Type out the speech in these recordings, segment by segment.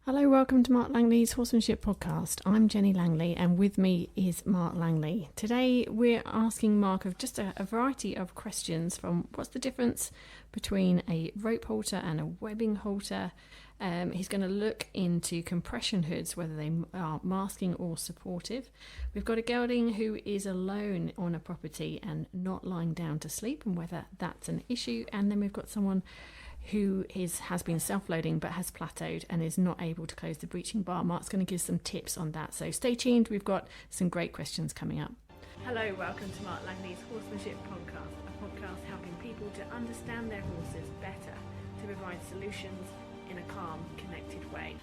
Hello, welcome to Mark Langley's Horsemanship Podcast. I'm Jenny Langley and with me is Mark Langley. Today we're asking Mark of just a variety of questions from what's the difference between a rope halter and a webbing halter. He's going to look into compression hoods, whether they are masking or supportive. We've got a gelding who is alone on a property and not lying down to sleep and whether that's an issue. And then we've got someone who has been self-loading but has plateaued and is not able to close the breeching bar. Mark's going to give some tips on that. So stay tuned. We've got some great questions coming up. Hello, welcome to Mark Langley's Horsemanship Podcast, a podcast helping people to understand their horses better, to provide solutions in a calm, connected way.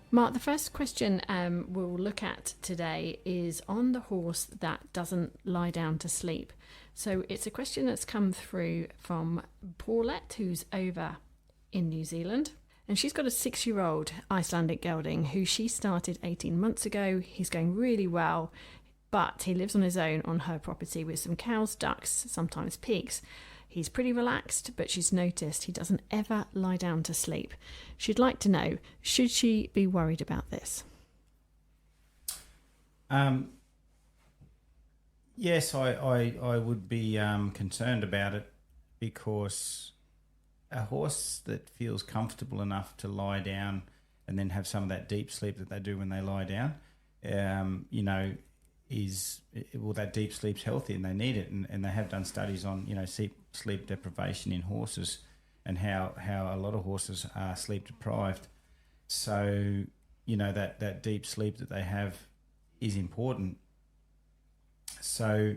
Mark, the first question we'll look at today is on the horse that doesn't lie down to sleep. So it's a question that's come through from Paulette, who's over in New Zealand. And she's got a 6-year-old Icelandic gelding who she started 18 months ago. He's going really well, but he lives on his own on her property with some cows, ducks, sometimes pigs. He's pretty relaxed, but she's noticed he doesn't ever lie down to sleep. She'd like to know, should she be worried about this? Yes, I would be concerned about it, because a horse that feels comfortable enough to lie down and then have some of that deep sleep that they do when they lie down, that deep sleep's healthy and they need it. And they have done studies on, sleep deprivation in horses and how a lot of horses are sleep deprived. So, that deep sleep that they have is important. So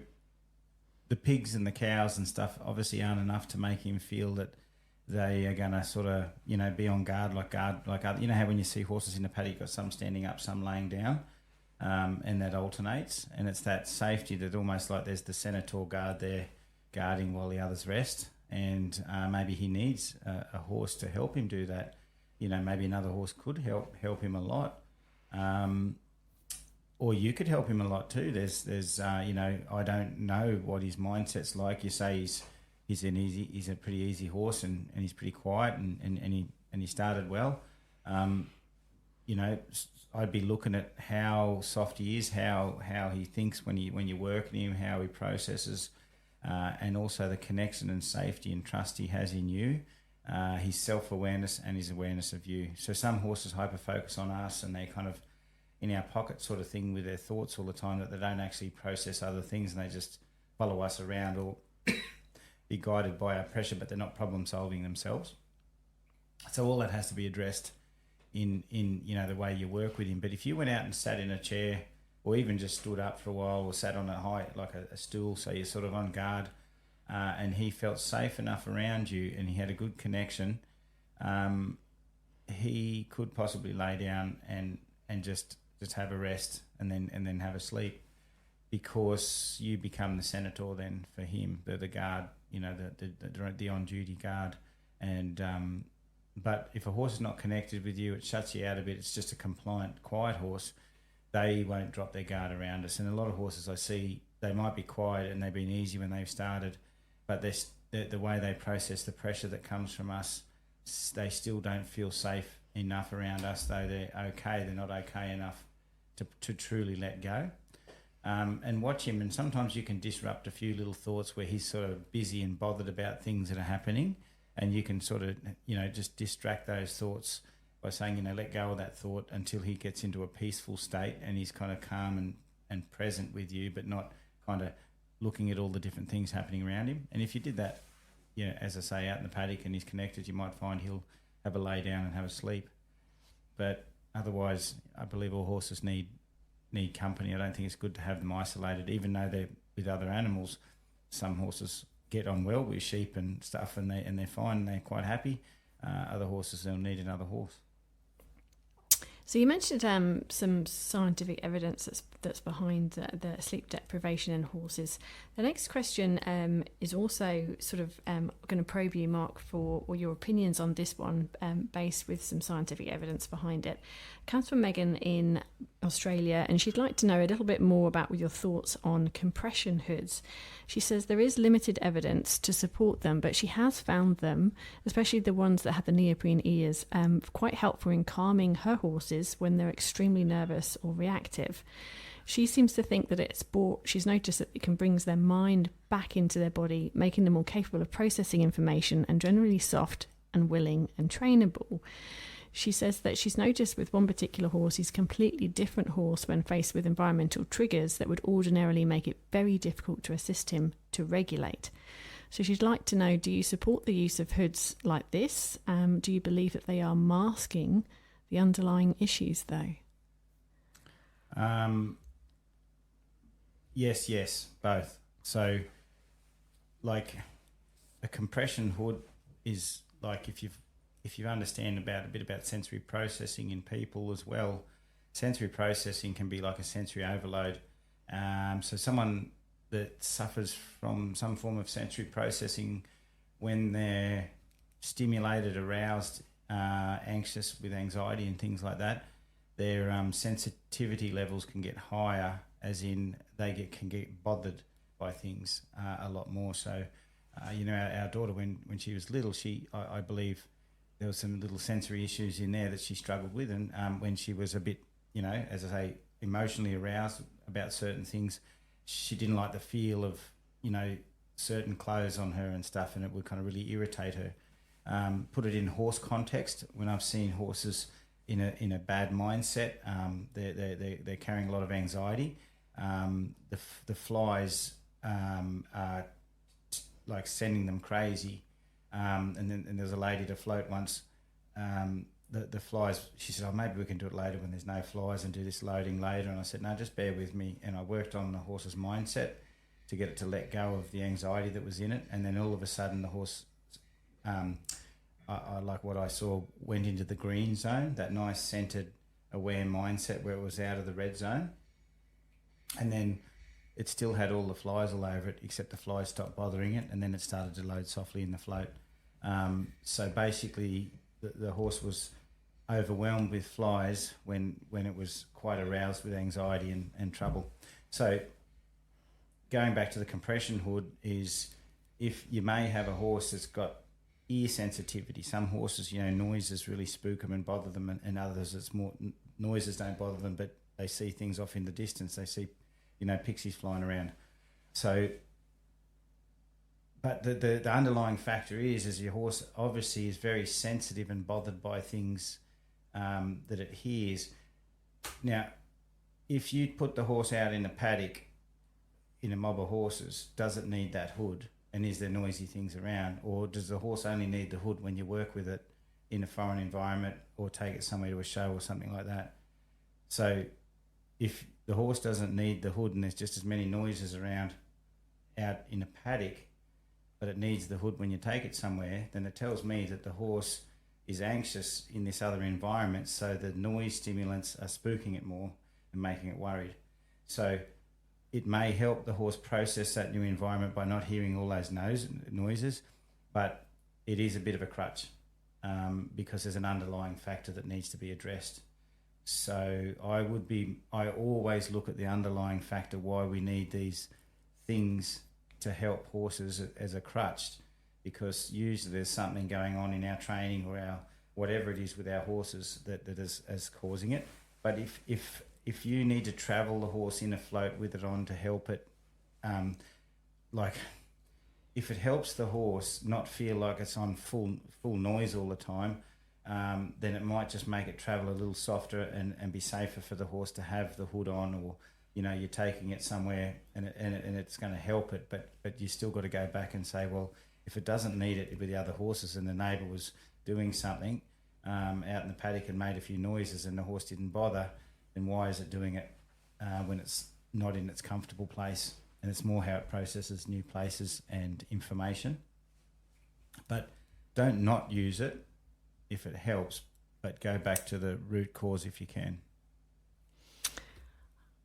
the pigs and the cows and stuff obviously aren't enough to make him feel that they are going to sort of, be on guard like other. You know how when you see horses in the paddock, you've got some standing up, some laying down, and that alternates. And it's that safety that almost like there's the senator guard there guarding while the others rest. And maybe he needs a horse to help him do that. Maybe another horse could help him a lot. Or you could help him a lot too. There's I don't know what his mindset's like. You say he's a pretty easy horse and he's pretty quiet and he started well. I'd be looking at how soft he is, how he thinks when you're working him, how he processes, and also the connection and safety and trust he has in you, his self-awareness and his awareness of you. So some horses hyper-focus on us and they kind of in our pocket sort of thing with their thoughts all the time, that they don't actually process other things and they just follow us around or be guided by our pressure, but they're not problem solving themselves. So all that has to be addressed in the way you work with him. But if you went out and sat in a chair or even just stood up for a while or sat on a height like a stool, so you're sort of on guard, and he felt safe enough around you and he had a good connection, he could possibly lay down and just have a rest and then have a sleep, because you become the senator then for him, the guard, the on-duty guard. And but if a horse is not connected with you, it shuts you out a bit. It's just a compliant, quiet horse. They won't drop their guard around us. And a lot of horses I see, they might be quiet and they've been easy when they've started, but the way they process the pressure that comes from us, they still don't feel safe enough around us, though they're okay. They're not okay enough to truly let go. And watch him, and sometimes you can disrupt a few little thoughts where he's sort of busy and bothered about things that are happening, and you can sort of, just distract those thoughts by saying, let go of that thought until he gets into a peaceful state and he's kind of calm and present with you, but not kind of looking at all the different things happening around him. And if you did that, as I say, out in the paddock and he's connected, you might find he'll have a lay down and have a sleep. But otherwise, I believe all horses need company. I don't think it's good to have them isolated, even though they're with other animals. Some horses get on well with sheep and stuff, and they're fine and they're quite happy. Other horses, they'll need another horse. So you mentioned some scientific evidence that's that's behind the sleep deprivation in horses. The next question is also sort of going to probe you, Mark, for your opinions on this one, based with some scientific evidence behind it. It comes from Megan in Australia, and she'd like to know a little bit more about your thoughts on compression hoods. She says there is limited evidence to support them, but she has found them, especially the ones that have the neoprene ears, quite helpful in calming her horses when they're extremely nervous or reactive. She seems to think that she's noticed that it can bring their mind back into their body, making them more capable of processing information and generally soft and willing and trainable. She says that she's noticed with one particular horse, he's a completely different horse when faced with environmental triggers that would ordinarily make it very difficult to assist him to regulate. So she'd like to know, do you support the use of hoods like this? Do you believe that they are masking the underlying issues, though? Yes, both. So, like, a compression hood is like if you understand a bit about sensory processing in people as well. Sensory processing can be like a sensory overload. So someone that suffers from some form of sensory processing, when they're stimulated, aroused, anxious with anxiety and things like that, their sensitivity levels can get higher, as in they can get bothered by things a lot more. So, our daughter, when she was little, I believe there was some little sensory issues in there that she struggled with, and when she was a bit, as I say, emotionally aroused about certain things, she didn't like the feel of, certain clothes on her and stuff, and it would kind of really irritate her. Put it in horse context, when I've seen horses in a bad mindset, they're carrying a lot of anxiety. The flies are like sending them crazy. And there's a lady to float once. The flies, she said, maybe we can do it later when there's no flies and do this loading later. And I said, no, just bear with me. And I worked on the horse's mindset to get it to let go of the anxiety that was in it. And then all of a sudden the horse, I like what I saw, went into the green zone, that nice centered, aware mindset where it was out of the red zone. And then it still had all the flies all over it, except the flies stopped bothering it, and then it started to load softly in the float. So basically, the horse was overwhelmed with flies when it was quite aroused with anxiety and trouble. So going back to the compression hood is, if you may have a horse that's got ear sensitivity. Some horses, noises really spook them and bother them, and others it's more noises don't bother them, but they see things off in the distance. They see, pixies flying around. So, but the underlying factor is your horse obviously is very sensitive and bothered by things that it hears. Now, if you put the horse out in a paddock in a mob of horses, does it need that hood? And is there noisy things around? Or does the horse only need the hood when you work with it in a foreign environment or take it somewhere to a show or something like that? So if the horse doesn't need the hood and there's just as many noises around out in a paddock, but it needs the hood when you take it somewhere, then it tells me that the horse is anxious in this other environment, so the noise stimulants are spooking it more and making it worried. So it may help the horse process that new environment by not hearing all those noises, but it is a bit of a crutch because there's an underlying factor that needs to be addressed. So I always look at the underlying factor, why we need these things to help horses as a crutch, because usually there's something going on in our training or our whatever it is with our horses that is causing it. But if you need to travel the horse in a float with it on to help it, if it helps the horse not feel like it's on full noise all the time, then it might just make it travel a little softer and be safer for the horse to have the hood on, or you're taking it somewhere and it's going to help it, but you still got to go back and say, well, if it doesn't need it with the other horses and the neighbour was doing something out in the paddock and made a few noises and the horse didn't bother, then why is it doing it when it's not in its comfortable place? And it's more how it processes new places and information. But don't not use it if it helps, but go back to the root cause if you can.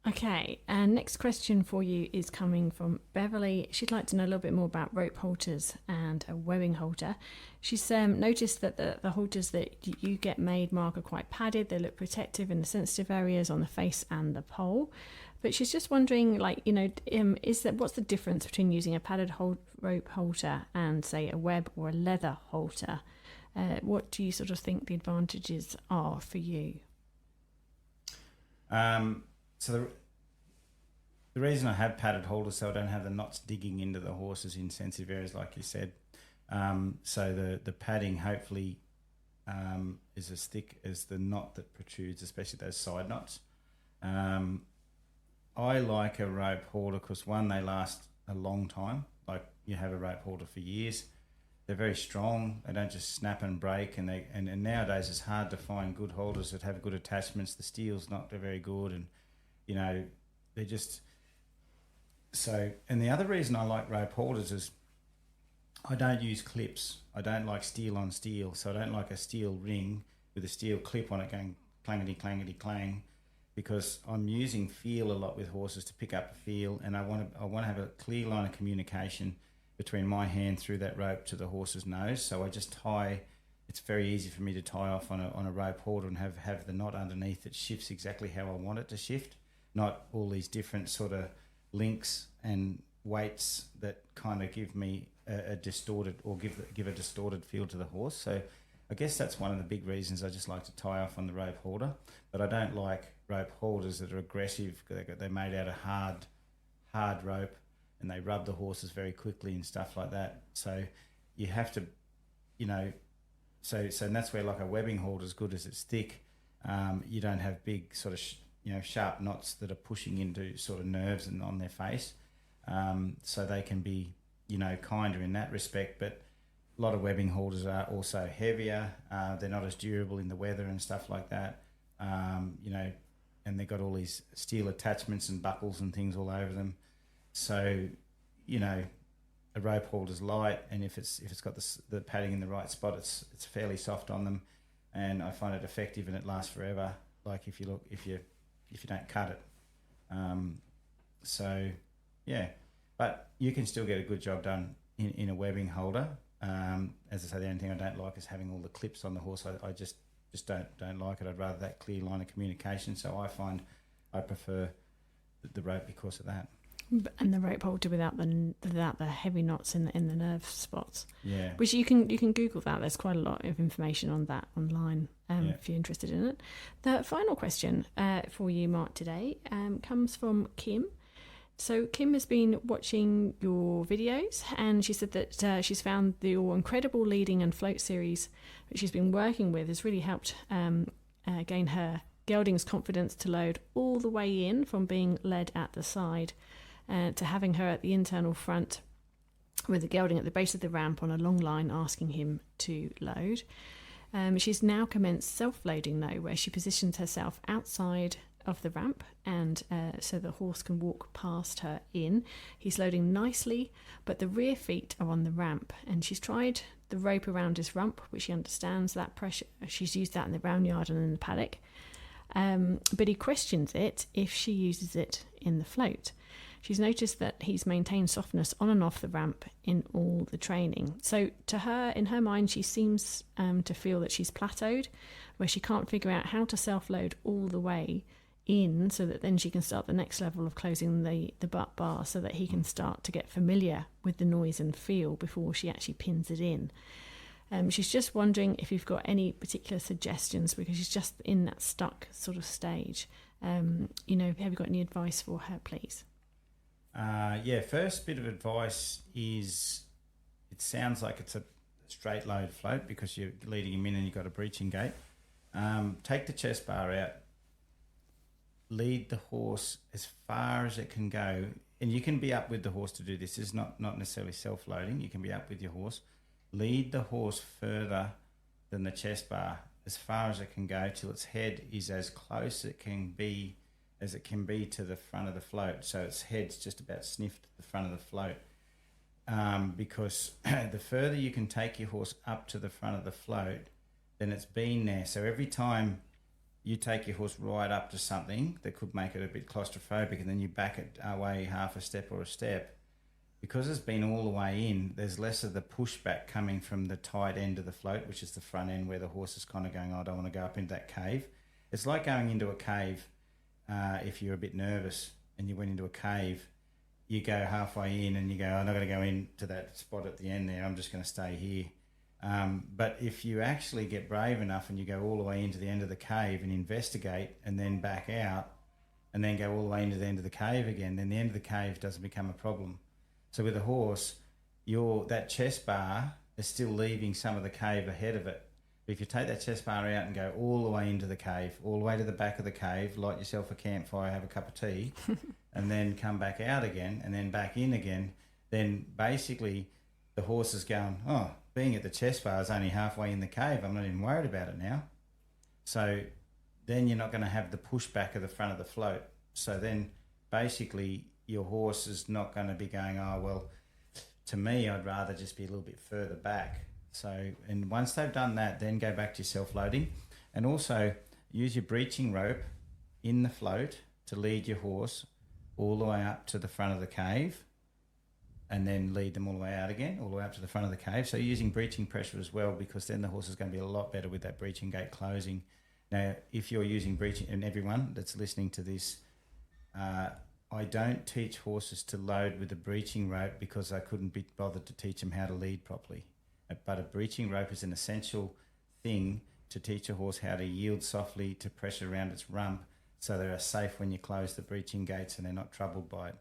Okay, and next question for you is coming from Beverly. She'd like to know a little bit more about rope halters and a webbing halter. She's noticed that the halters that you get made, Mark, are quite padded. They look protective in the sensitive areas on the face and the pole. But she's just wondering, what's the difference between using a padded rope halter and, say, a web or a leather halter? What do you sort of think the advantages are for you? So the reason I have padded halters so I don't have the knots digging into the horses in sensitive areas, like you said. So the padding hopefully is as thick as the knot that protrudes, especially those side knots. I like a rope halter because, one, they last a long time. Like, you have a rope halter for years. They're very strong. They don't just snap and break. And nowadays it's hard to find good halters that have good attachments. The steel's not very good, and they're just so. And the other reason I like rope halters is I don't use clips. I don't like steel on steel, so I don't like a steel ring with a steel clip on it going clangety clangety clang, because I'm using feel a lot with horses to pick up a feel, and I want to have a clear line of communication between my hand through that rope to the horse's nose. So I just tie. It's very easy for me to tie off on a rope halter and have the knot underneath that shifts exactly how I want it to shift. Not all these different sort of links and weights that kind of give me a distorted, or give a distorted feel to the horse. So I guess that's one of the big reasons I just like to tie off on the rope halter. But I don't like rope halters that are aggressive. They're made out of hard rope, and they rub the horses very quickly and stuff like that. So you have to, so and that's where, like, a webbing halter, as good as it's thick, you don't have big sort of sharp knots that are pushing into sort of nerves and on their face. So they can be, kinder in that respect. But a lot of webbing halters are also heavier. They're not as durable in the weather and stuff like that. And they've got all these steel attachments and buckles and things all over them. So, a rope halter's light, and if it's got the padding in the right spot, it's fairly soft on them, and I find it effective, and it lasts forever. Like, if you don't cut it. So yeah, but you can still get a good job done in a webbing halter. As I say, the only thing I don't like is having all the clips on the horse. I just don't like it. I'd rather that clear line of communication. So I find I prefer the rope because of that. And the rope halter without the heavy knots in the nerve spots. Yeah. Which you can Google that. There's quite a lot of information on that online if you're interested in it. The final question for you, Mark, today comes from Kim. So Kim has been watching your videos, and she said that she's found your incredible leading and float series that she's been working with has really helped gain her gelding's confidence to load all the way in, from being led at the side to having her at the internal front with the gelding at the base of the ramp on a long line asking him to load. She's now commenced self-loading though, where she positions herself outside of the ramp, and so the horse can walk past her in. He's loading nicely, but the rear feet are on the ramp, and she's tried the rope around his rump, which she understands that pressure. She's used that in the brown yard and in the paddock, but he questions it if she uses it in the float. She's noticed that he's maintained softness on and off the ramp in all the training. So to her, in her mind, she seems to feel that she's plateaued, where she can't figure out how to self-load all the way in, so that then she can start the next level of closing the butt bar, so that he can start to get familiar with the noise and feel before she actually pins it in. She's just wondering if you've got any particular suggestions, because she's just in that stuck sort of stage. Have you got any advice for her, please? First bit of advice is, it sounds like it's a straight load float because you're leading him in and you've got a breeching gate. Take the chest bar out, lead the horse as far as it can go, and you can be up with the horse to do this. This is not necessarily self-loading. You can be up with your horse. Lead the horse further than the chest bar as far as it can go, till its head is as close as it can be to the front of the float. So its head's just about sniffed the front of the float. Because the further you can take your horse up to the front of the float, then it's been there. So every time you take your horse right up to something that could make it a bit claustrophobic, and then you back it away half a step or a step. Because it's been all the way in, there's less of the pushback coming from the tight end of the float, which is the front end where the horse is kind of going, I don't want to go up into that cave. It's like going into a cave if you're a bit nervous and you went into a cave. You go halfway in and you go, I'm not going to go into that spot at the end there, I'm just going to stay here. But if you actually get brave enough and you go all the way into the end of the cave and investigate and then back out and then go all the way into the end of the cave again, then the end of the cave doesn't become a problem. So with a horse, that chest bar is still leaving some of the cave ahead of it. But if you take that chest bar out and go all the way into the cave, all the way to the back of the cave, light yourself a campfire, have a cup of tea, and then come back out again and then back in again, then basically the horse is going, oh, being at the chest bar is only halfway in the cave, I'm not even worried about it now. So then you're not going to have the pushback of the front of the float. So then basically your horse is not going to be going, oh, well, to me, I'd rather just be a little bit further back. So, and once they've done that, then go back to your self-loading, and also use your breeching rope in the float to lead your horse all the way up to the front of the cave, and then lead them all the way out again, all the way up to the front of the cave. So using breeching pressure as well, because then the horse is going to be a lot better with that breeching gate closing. Now, if you're using breeching, and everyone that's listening to this, I don't teach horses to load with a breeching rope because I couldn't be bothered to teach them how to lead properly. But a breeching rope is an essential thing to teach a horse how to yield softly to pressure around its rump, so they are safe when you close the breeching gates and they're not troubled by it.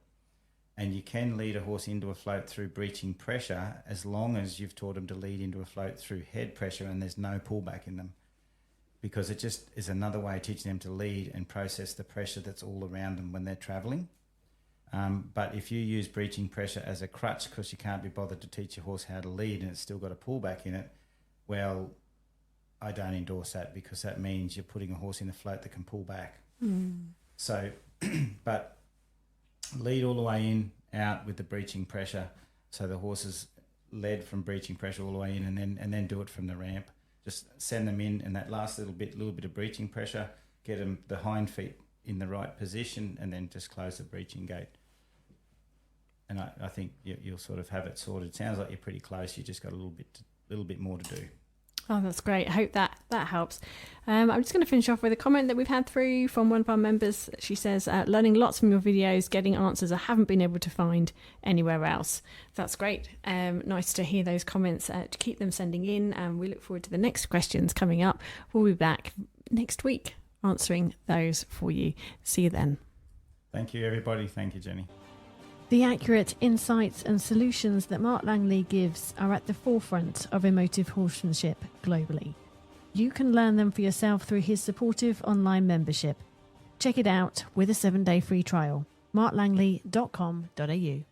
And you can lead a horse into a float through breeching pressure as long as you've taught them to lead into a float through head pressure and there's no pullback in them, because it just is another way of teaching them to lead and process the pressure that's all around them when they're travelling. But if you use breeching pressure as a crutch because you can't be bothered to teach your horse how to lead and it's still got a pullback in it, well, I don't endorse that, because that means you're putting a horse in a float that can pull back. So, but lead all the way in, out with the breeching pressure, so the horse is led from breeching pressure all the way in, and then do it from the ramp. Just send them in, and that last little bit of breeching pressure, get them the hind feet in the right position, and then just close the breeching gate. And I think you'll sort of have it sorted. Sounds like you're pretty close. You just got a little bit more to do. Oh, that's great. I hope that helps. I'm just going to finish off with a comment that we've had through from one of our members. She says, learning lots from your videos, getting answers I haven't been able to find anywhere else. That's great. Nice to hear those comments. To keep them sending in, and we look forward to the next questions coming up. We'll be back next week answering those for you. See you then. Thank you, everybody. Thank you, Jenny. The accurate insights and solutions that Mark Langley gives are at the forefront of emotive horsemanship globally. You can learn them for yourself through his supportive online membership. Check it out with a 7-day free trial. marklangley.com.au